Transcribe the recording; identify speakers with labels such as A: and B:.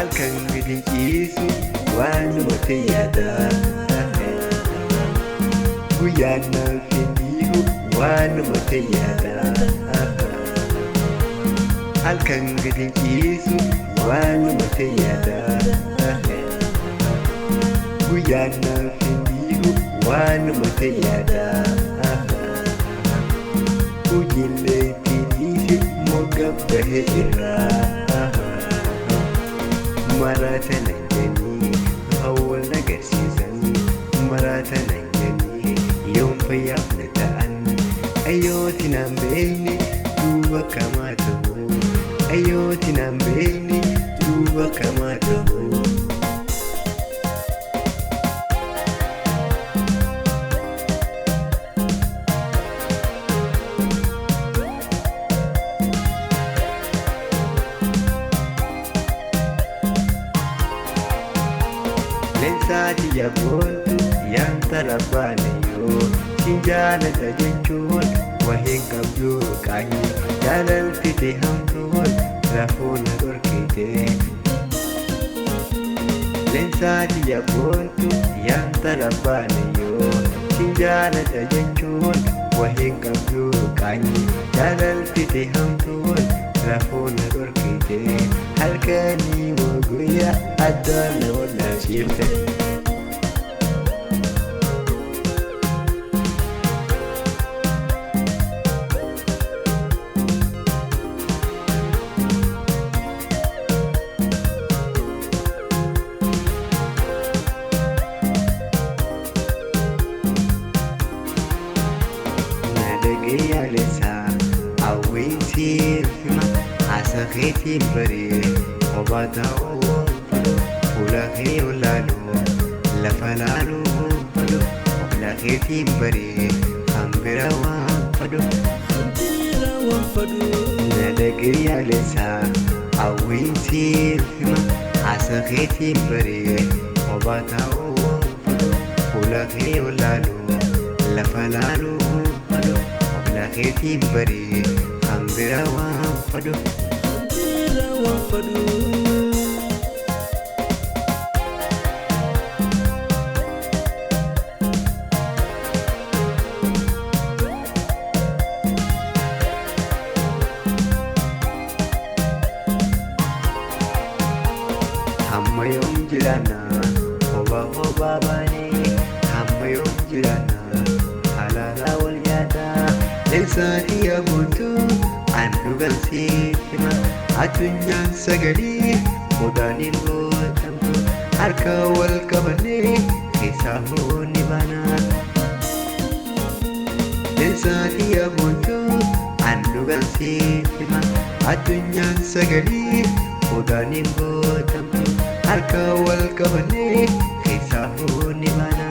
A: halkan gadi ciisu waanuma ta'yaada guyyaan naaf hin dhiigu waanuma ta'yaada halkan gadi ciisu waanuma ta'yaada guyyaan naaf hin dhiigu waanuma ta'yaada ujillee tiidhiisi mogga bahee irraa maraata nan jennii hawwal agarsiisan maraata nan jennii yoom fayyaaf na ta'an ayyooti naan beekne duuba kamaa ta'u ayyooti naan beekne duuba kamaa ta'u. Leensaati yaabootu yaanta rabbaanayyoo siin jaalata jechuun waheen qabdu qaanii jaalaltite hamtuun rafuu na dhorkite. Leensaati yaabootu yaanta rabbaanayyoo siin jaalata jechuun waheen qabdu qaanii jaalaltite hamtuun rafuu na dhorkite. Halkanii guyyaa addaan na wallaalchifte. Yaalessaa hawwiinsiif hima haasa'eetiin baree kophaa ta'uu fuula kee olaaluu lafa laaluu ofla keetiin baree kan bira waan fadhu nadagee yaalessaa hawwiinsiif hima haasa'eetiin baree kophaa ta'uu fuula kee olaaluu lafa laaluu keetiin baree kan bira waan fadhu. Hamma yoom jiraanna kophaa baanee hamma yoom jiraanna halaalaa wal yaadaa. Leensaati yaabootu an dhugansiif hima addunyaan sagalee godaaniin gootamtu harka wal qabannee keessaa hoonni baanaa. Leensaati yaabootu an dhugansiif hima addunyaan sagalee godaaniin gootamtu harka wal qabannee keessaa hoonni baanaa.